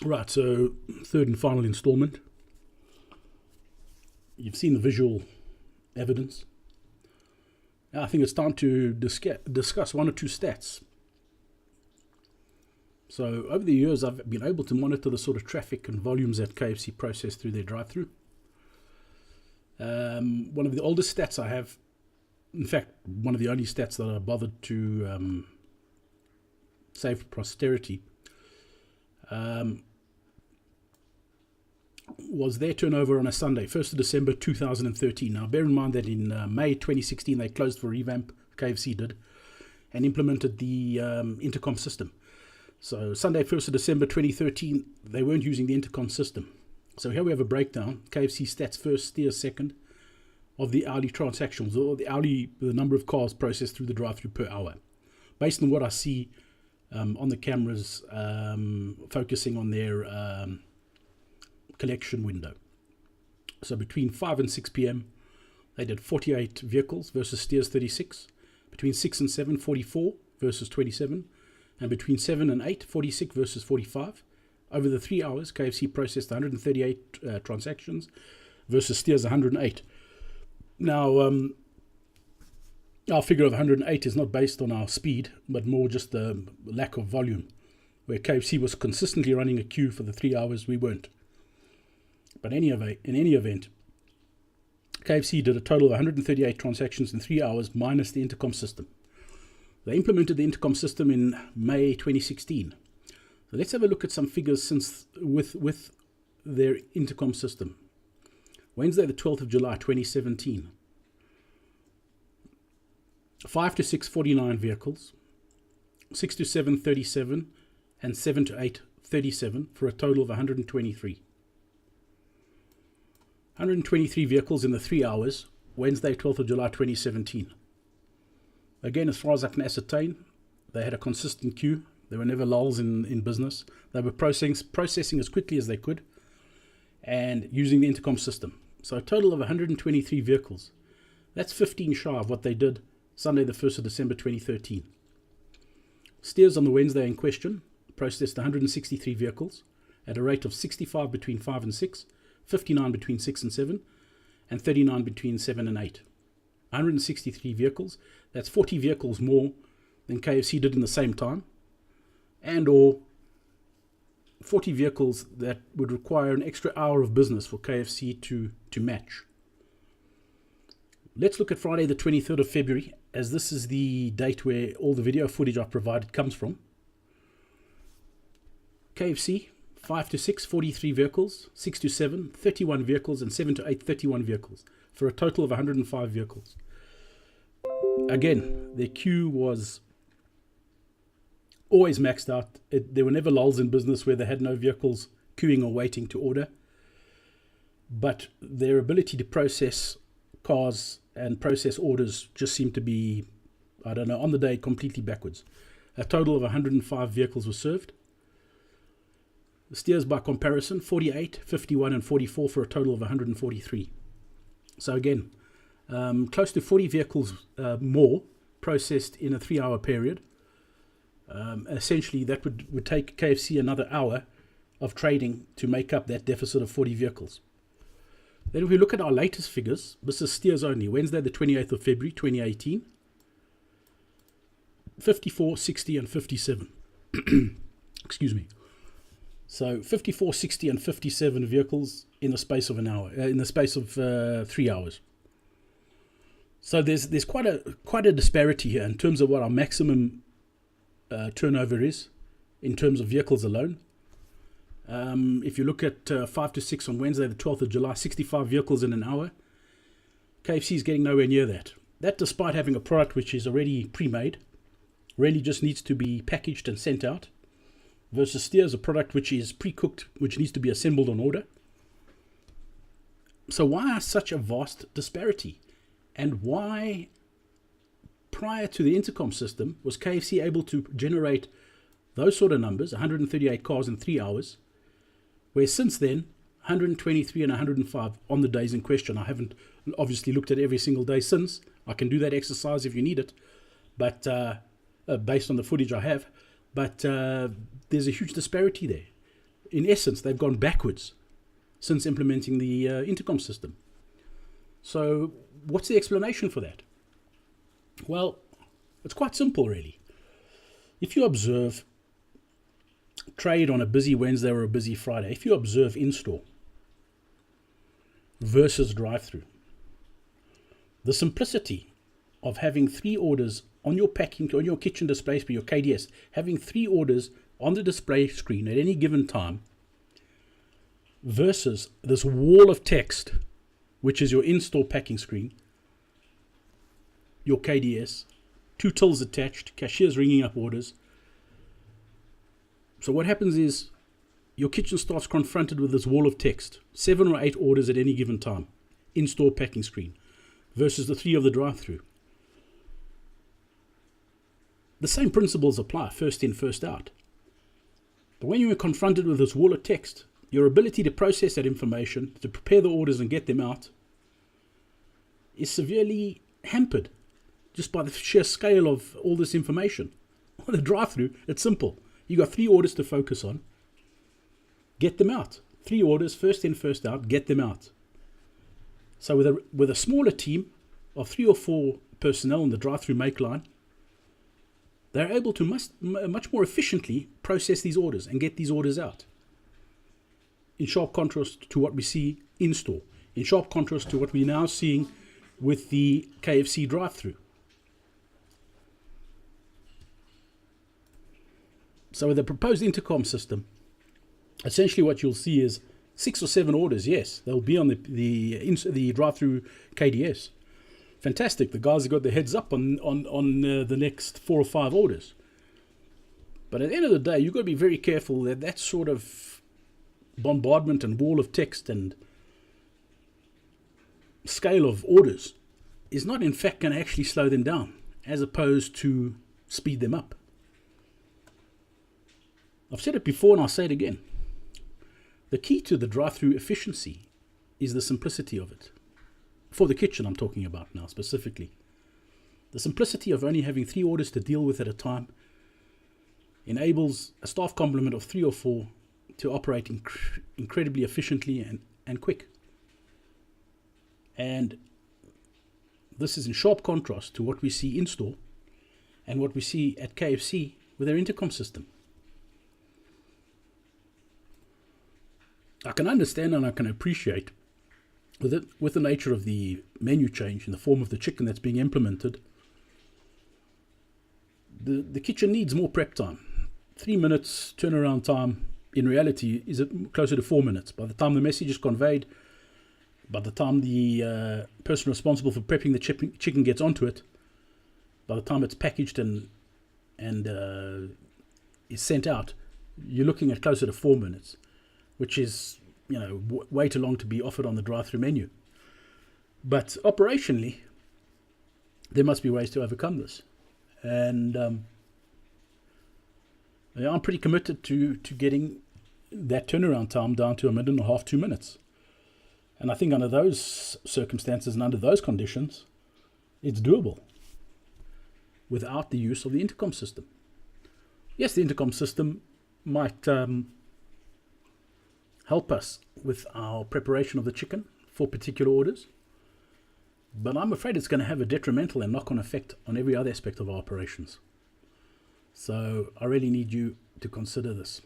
Right, so third and final installment. You've seen the visual evidence. Now I think it's time to discuss one or two stats. So over the years, I've been able to monitor the sort of traffic and volumes that KFC process through their drive-through. One of the oldest stats I have, in fact, one of the only stats that I bothered to save for posterity, was their turnover on a Sunday, 1st of December 2013. Now, bear in mind that in May 2016, they closed for revamp, KFC did, and implemented the intercom system. So Sunday, 1st of December 2013, they weren't using the intercom system. So here we have a breakdown. KFC stats first, Steers second, of the hourly transactions, or the number of cars processed through the drive-through per hour. Based on what I see on the cameras, focusing on their collection window. So between 5 and 6 p.m., they did 48 vehicles versus Steers 36. Between 6 and 7, 44 versus 27. And between 7 and 8, 46 versus 45. Over the 3 hours, KFC processed 138 transactions versus Steers 108. Now, our figure of 108 is not based on our speed, but more just the lack of volume. Where KFC was consistently running a queue for the 3 hours, we weren't. But in any event, KFC did a total of 138 transactions in 3 hours minus the intercom system. They implemented the intercom system in May 2016. So let's have a look at some figures since with their intercom system. Wednesday, the 12th of July, 2017. 5 to 6, 49 vehicles. 6 to 7, 37. And 7 to 8, 37, for a total of 123. 123 vehicles in the 3 hours, Wednesday, 12th of July, 2017. Again, as far as I can ascertain, they had a consistent queue. There were never lulls in business. They were processing as quickly as they could and using the intercom system. So a total of 123 vehicles. That's 15 shy of what they did Sunday, the 1st of December, 2013. Steers on the Wednesday in question processed 163 vehicles at a rate of 65 between 5 and 6, 59 between 6 and 7, and 39 between 7 and 8. 163 vehicles. That's 40 vehicles more than KFC did in the same time, and or 40 vehicles that would require an extra hour of business for KFC to match. Let's look at Friday the 23rd of February, as this is the date where all the video footage I provided comes from. KFC, 5 to 6, 43 vehicles, 6 to 7, 31 vehicles, and 7 to 8, 31 vehicles, for a total of 105 vehicles. Again, their queue was always maxed out. There were never lulls in business where they had no vehicles queuing or waiting to order. But their ability to process cars and process orders just seemed to be, I don't know, on the day completely backwards. A total of 105 vehicles were served. The Steers, by comparison, 48, 51, and 44 for a total of 143. So again, close to 40 vehicles more processed in a 3 hour period. Essentially, that would take KFC another hour of trading to make up that deficit of 40 vehicles. Then if we look at our latest figures, this is Steers only, Wednesday the 28th of February 2018, 54, 60, and 57. Excuse me. So 54, 60, and 57 vehicles in the space of an hour, in the space of 3 hours. So there's quite a disparity here in terms of what our maximum turnover is in terms of vehicles alone. If you look at 5 to 6 on Wednesday, the 12th of July, 65 vehicles in an hour. KFC is getting nowhere near that. That despite having a product which is already pre-made, really just needs to be packaged and sent out, versus Steers, a product which is pre-cooked, which needs to be assembled on order. So why such a vast disparity? And why, prior to the intercom system, was KFC able to generate those sort of numbers, 138 cars in 3 hours, where since then, 123 and 105 on the days in question. I haven't obviously looked at every single day since. I can do that exercise if you need it, but based on the footage I have. But there's a huge disparity there. in essence, they've gone backwards since implementing the intercom system. So what's the explanation for that? Well, it's quite simple, really. If you observe trade on a busy Wednesday or a busy Friday, if you observe in-store versus drive-through, the simplicity of having 3 orders on your packing, on your kitchen display screen, your KDS, having 3 orders on the display screen at any given time, versus this wall of text, which is your in-store packing screen, your KDS, 2 tills attached, cashiers ringing up orders. So what happens is your kitchen starts confronted with this wall of text, 7 or 8 orders at any given time, in-store packing screen, versus the 3 of the drive-through. The same principles apply, first in, first out. But when you are confronted with this wall of text, your ability to process that information, to prepare the orders and get them out, is severely hampered just by the sheer scale of all this information. On the drive-through, it's simple. You got 3 orders to focus on. Get them out. 3 orders, first in, first out, get them out. So with a smaller team of 3 or 4 personnel on the drive-through make line, they're able to much more efficiently process these orders and get these orders out. In sharp contrast to what we see in store, in sharp contrast to what we're now seeing with the KFC drive-through. So with the proposed intercom system, essentially what you'll see is 6 or 7 orders. Yes, they'll be on the drive-through KDS. Fantastic. The guys have got their heads up on the next 4 or 5 orders. But at the end of the day, you've got to be very careful that that sort of bombardment and wall of text and scale of orders is not in fact going to actually slow them down, as opposed to speed them up. I've said it before and I'll say it again. The key to the drive-through efficiency is the simplicity of it. For the kitchen I'm talking about now specifically. The simplicity of only having 3 orders to deal with at a time enables a staff complement of 3 or 4 to operate incredibly efficiently and quick. And this is in sharp contrast to what we see in store and what we see at KFC with their intercom system. I can understand and I can appreciate with the nature of the menu change in the form of the chicken that's being implemented, the kitchen needs more prep time. 3 minutes turnaround time in reality is closer to 4 minutes. By the time the message is conveyed, by the time the person responsible for prepping the chicken gets onto it, by the time it's packaged and is sent out, you're looking at closer to 4 minutes, which is way too long to be offered on the drive-through menu. But operationally, there must be ways to overcome this. And I'm pretty committed to getting that turnaround time down to 1.5 minutes, 2 minutes. And I think under those circumstances and under those conditions, it's doable without the use of the intercom system. Yes, the intercom system might help us with our preparation of the chicken for particular orders, but I'm afraid it's going to have a detrimental and knock-on effect on every other aspect of our operations. So I really need you to consider this.